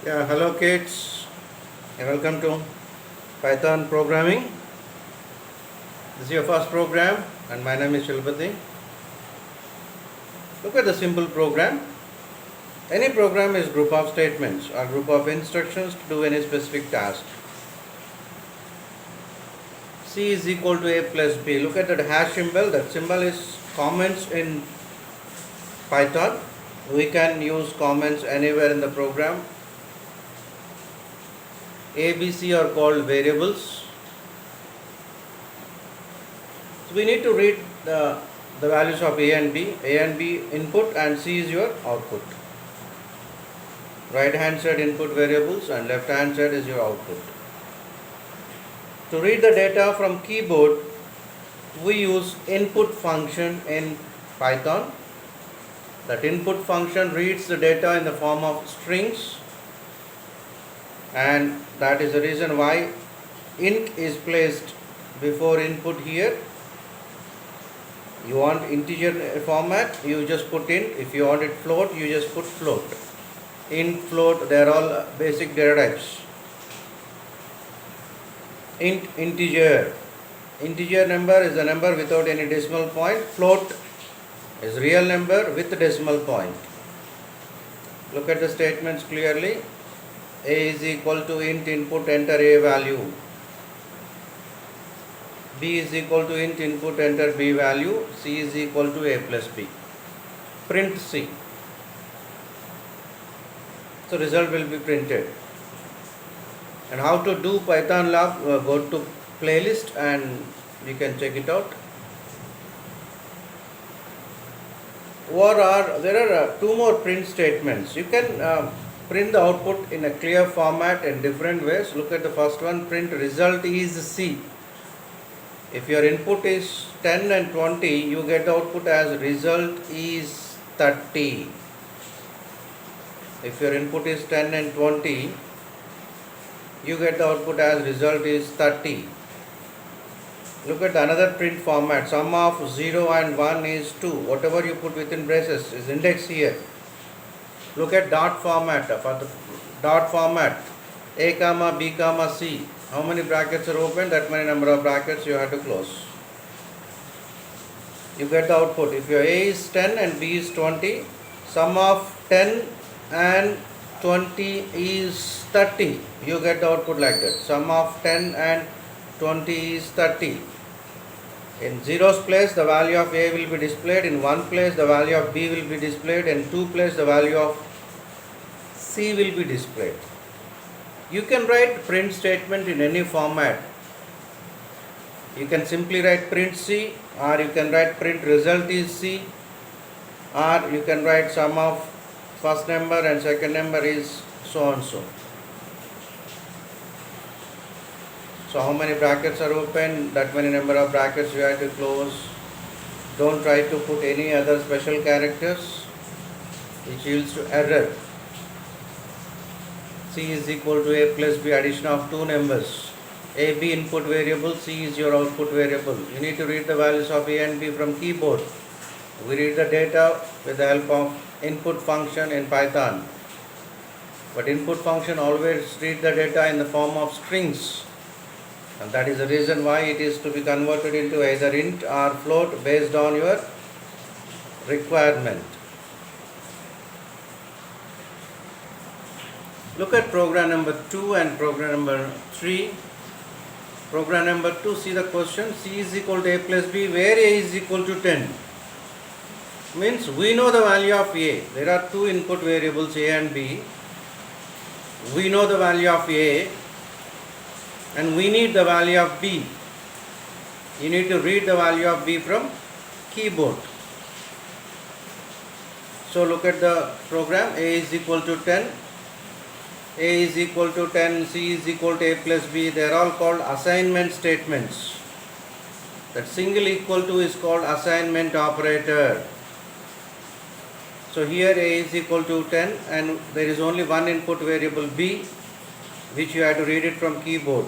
Yeah, hello kids, and welcome to Python programming. This is your first program, and my name is Shilpati. Look at the simple program. Any program is group of statements or group of instructions to do any specific task. C is equal to A plus B. Look at that hash symbol. That symbol is comments in Python. We can use comments anywhere in the program. A, B, C are called variables. So we need to read the values of A and B. A and B input and C is your output. Right hand side input variables and left hand side is your output. To read the data from keyboard, we use input function in Python. That input function reads the data in the form of strings, and that is the reason why int is placed before input here. You want integer format, you just put int. If you want it float, you just put float. Int, float, they are all basic data types. Int, integer. Integer number is a number without any decimal point. Float is real number with decimal point. Look at the statements clearly. A is equal to int input enter A value. B is equal to int input enter B value. C is equal to A plus B. Print C. So result will be printed. And how to do Python lab, go to playlist and you can check it out. There are two more print statements. You can print the output in a clear format in different ways. Look at the first one, print result is C. If your input is 10 and 20, you get the output as result is 30. If your input is 10 and 20, you get the output as result is 30. Look at another print format. Sum of 0 and 1 is 2. Whatever you put within braces is indexed here. Look at dot format. For the dot format, A comma B comma C. How many brackets are open? That many number of brackets you have to close. You get the output. If your A is 10 and B is 20, sum of 10 and 20 is 30. You get the output like that. Sum of 10 and 20 is 30. In zeros place, the value of A will be displayed. In one place, the value of B will be displayed. In two place, the value of C will be displayed. You can write print statement in any format. You can simply write print C, or you can write print result is C, or you can write sum of first number and second number is so and so. So how many brackets are open, that many number of brackets you have to close. Don't try to put any other special characters which yields to error. C is equal to A plus B, addition of two numbers. A, B input variable, C is your output variable. You need to read the values of A and B from keyboard. We read the data with the help of input function in Python. But input function always read the data in the form of strings. And that is the reason why it is to be converted into either int or float based on your requirement. Look at program number 2 and program number 3. Program number 2, see the question. C is equal to A plus B, where A is equal to 10. Means we know the value of A. There are two input variables A and B. We know the value of A and we need the value of B. You need to read the value of B from keyboard. So look at the program. A is equal to 10. A is equal to 10, C is equal to A plus B. They are all called assignment statements. That single equal to is called assignment operator. So here A is equal to 10 and there is only one input variable B, which you have to read it from keyboard.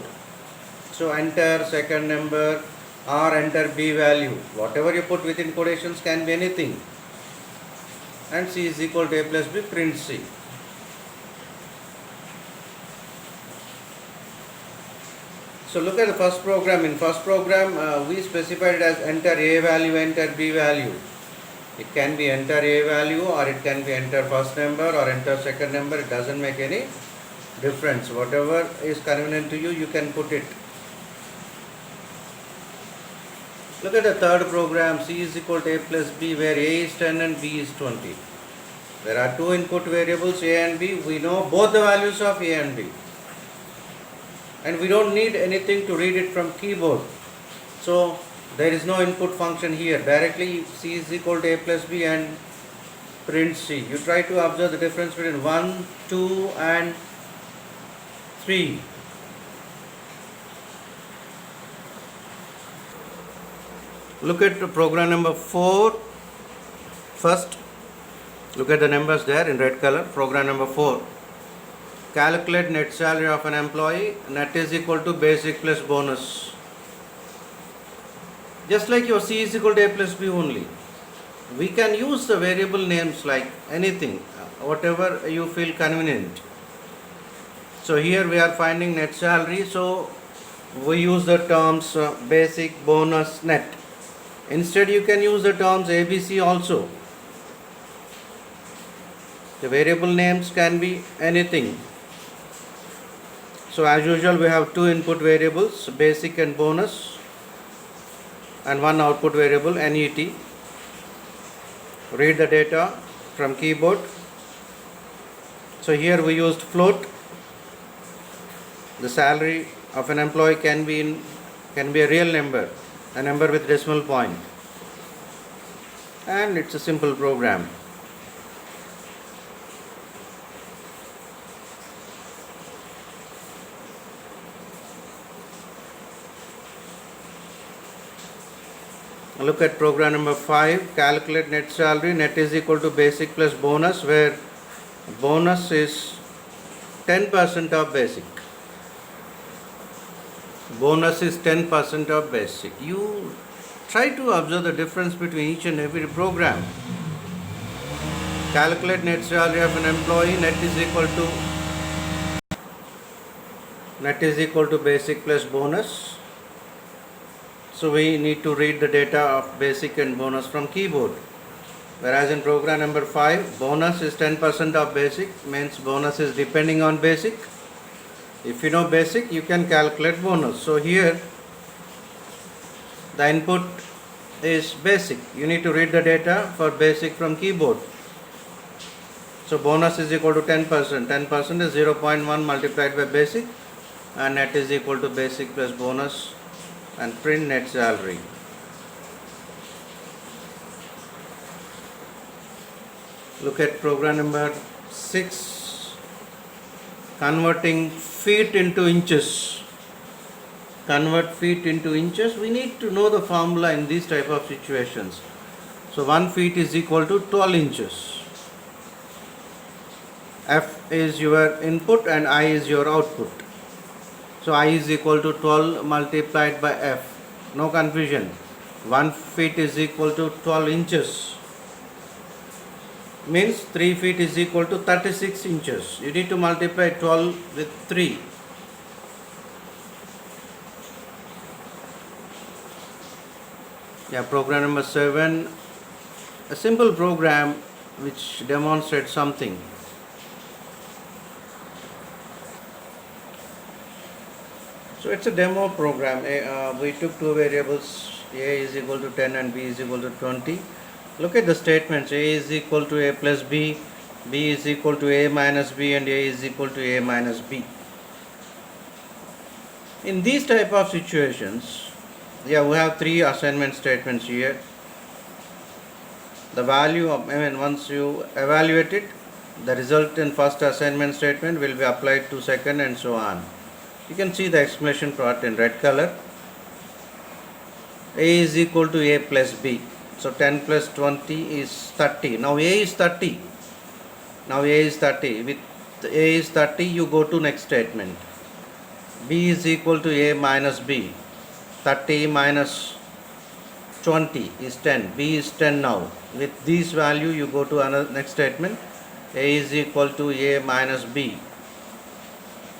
So enter second number or enter B value. Whatever you put within quotations can be anything. And C is equal to A plus B, print C. So look at the first program. In first program, we specified it as enter A value, enter B value. It can be enter A value, or it can be enter first number or enter second number. It doesn't make any difference. Whatever is convenient to you, you can put it. Look at the third program. C is equal to A plus B, where A is 10 and B is 20. There are two input variables, A and B. We know both the values of A and B. And we don't need anything to read it from keyboard. So there is no input function here. Directly C is equal to A plus B and print C. You try to observe the difference between 1, 2 and 3. Look at program number 4 first. Look at the numbers there in red color. Program number 4. Calculate net salary of an employee. Net is equal to basic plus bonus. Just like your C is equal to A plus B only. We can use the variable names like anything, whatever you feel convenient. So here we are finding net salary. So we use the terms basic, bonus, net. Instead you can use the terms ABC also. The variable names can be anything. So as usual we have two input variables, basic and bonus, and one output variable, NET. Read the data from keyboard. So here we used float. The salary of an employee can be a real number, a number with decimal point, and it's a simple program. Look at program number 5. Calculate net salary. Net is equal to basic plus bonus, where bonus is 10% of basic. Bonus is 10% of basic. You try to observe the difference between each and every program. Calculate net salary of an employee. Net is equal to basic plus bonus. So we need to read the data of basic and bonus from keyboard. Whereas in program number 5, bonus is 10% of basic, means bonus is depending on basic. If you know basic, you can calculate bonus. So here the input is basic. You need to read the data for basic from keyboard. So bonus is equal to 10%. 10% is 0.1 multiplied by basic, and net is equal to basic plus bonus, and print net salary. Look at program number 6. Converting feet into inches. Convert feet into inches. We need to know the formula in these type of situations. So 1 feet is equal to 12 inches. F is your input and I is your output. So I is equal to 12 multiplied by F. No confusion. 1 feet is equal to 12 inches. Means 3 feet is equal to 36 inches. You need to multiply 12 with 3. Yeah, program number 7. A simple program which demonstrates something. So it's a demo program. We took two variables, A is equal to 10 and B is equal to 20. Look at the statements. A is equal to A plus B, B is equal to A minus B, and A is equal to A minus B. In these type of situations, we have three assignment statements here. The value of, once you evaluate it, the result in first assignment statement will be applied to second, and so on. You can see the exclamation part in red color. A is equal to A plus B. So 10 plus 20 is 30. Now A is 30. With A is 30, you go to next statement. B is equal to A minus B. 30 minus 20 is 10. B is 10 now. With this value, you go to another next statement. A is equal to A minus B.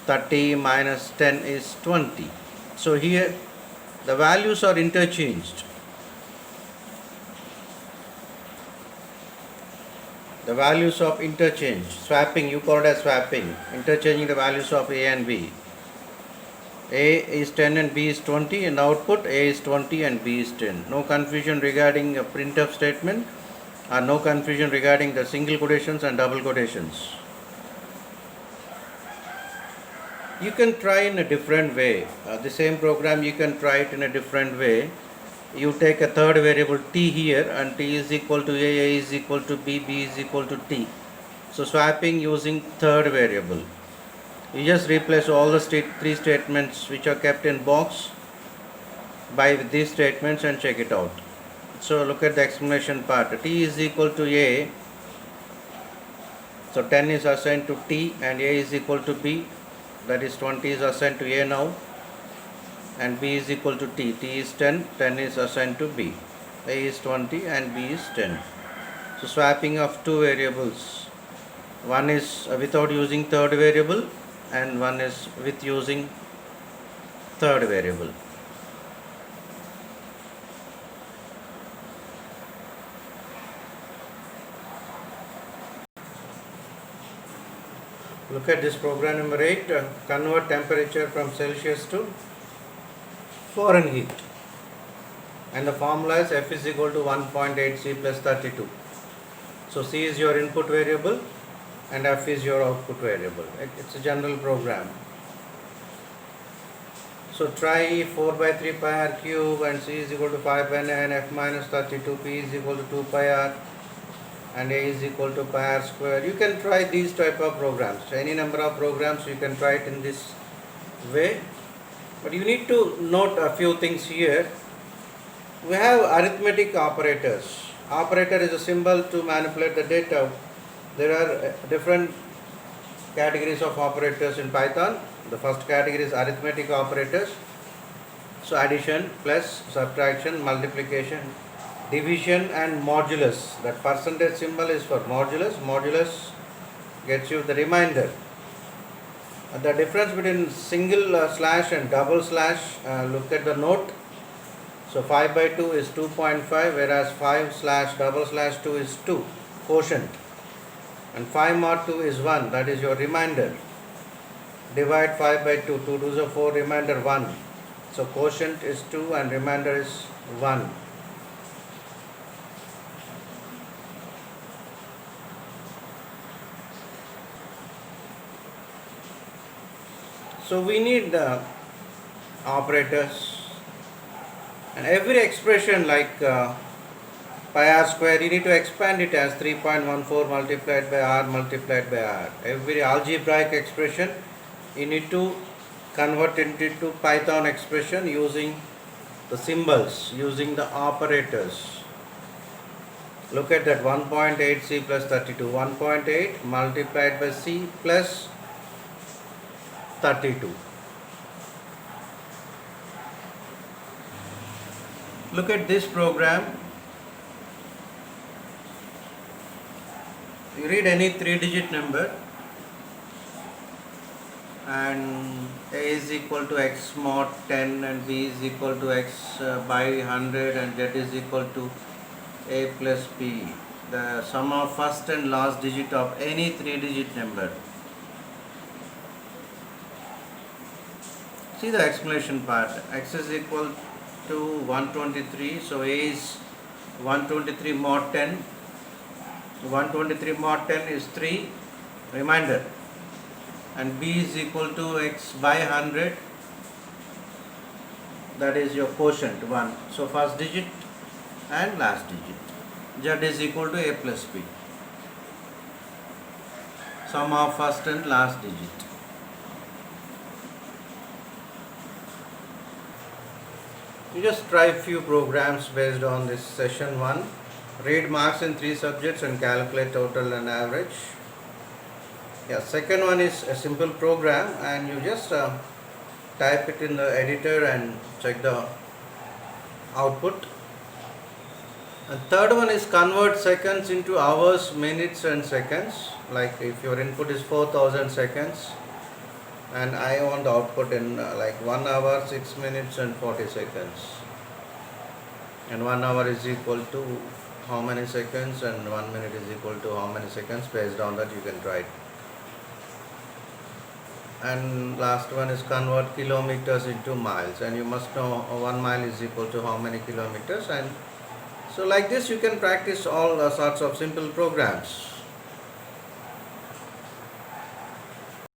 30 minus 10 is 20. So here the values are interchanged. The values of interchange, swapping, you call it as swapping, interchanging the values of A and B. A is 10 and B is 20, and output A is 20 and B is 10. No confusion regarding a printf statement, or no confusion regarding the single quotations and double quotations. You can try in a different way. The same program you can try it in a different way. You take a third variable t here, and t is equal to A is equal to B, B is equal to t. So swapping using third variable. You just replace all the three statements which are kept in box by these statements and check it out. So look at the explanation part. T is equal to A. So 10 is assigned to T and A is equal to B. That is 20 is assigned to A now. And B is equal to T. T is 10. 10 is assigned to B. A is 20 and B is 10. So swapping of two variables. One is without using third variable and one is with using third variable. Look at this program number 8. Convert temperature from Celsius to Fahrenheit. And the formula is F is equal to 1.8 C plus 32. So C is your input variable and F is your output variable. It's a general program. So try 4 by 3 pi r cube and C is equal to 5 by 9, F minus 32, P is equal to 2 pi r and A is equal to pi r square. You can try these type of programs. Any number of programs you can try it in this way. But you need to note a few things here. We have arithmetic operators. Operator is a symbol to manipulate the data. There are different categories of operators in Python. The first category is arithmetic operators. So addition, plus, subtraction, multiplication, division and modulus. That percentage symbol is for modulus. Modulus gets you the remainder. The difference between single slash and double slash, look at the note. So 5 by 2 is 2.5, whereas 5 slash double slash 2 is 2, quotient. And 5 mod 2 is 1, that is your remainder. Divide 5 by 2, 2 2s are 4, remainder 1. So quotient is 2 and remainder is 1. So we need the operators, and every expression like pi r square, you need to expand it as 3.14 multiplied by r multiplied by r. Every algebraic expression you need to convert it into Python expression using the symbols, using the operators. Look at that, 1.8 C plus 32, 1.8 multiplied by C plus 32. Look at this program. You read any 3-digit number and A is equal to x mod 10 and B is equal to x by 100 and Z is equal to A plus B. The sum of first and last digit of any 3-digit number. See the explanation part. X is equal to 123, so A is 123 mod 10. 123 mod 10 is 3, remainder, and B is equal to x by 100, that is your quotient 1. So first digit and last digit. Z is equal to A plus B. Sum of first and last digit. You just try few programs based on this session 1. Read marks in 3 subjects and calculate total and average. Yeah, second one is a simple program and you just type it in the editor and check the output. And third one is convert seconds into hours, minutes and seconds. Like if your input is 4000 seconds, and I want the output in like 1 hour 6 minutes and 40 seconds, and 1 hour is equal to how many seconds and 1 minute is equal to how many seconds. Based on that you can try it. And last one is convert kilometers into miles, and you must know 1 mile is equal to how many kilometers. And so like this you can practice all sorts of simple programs.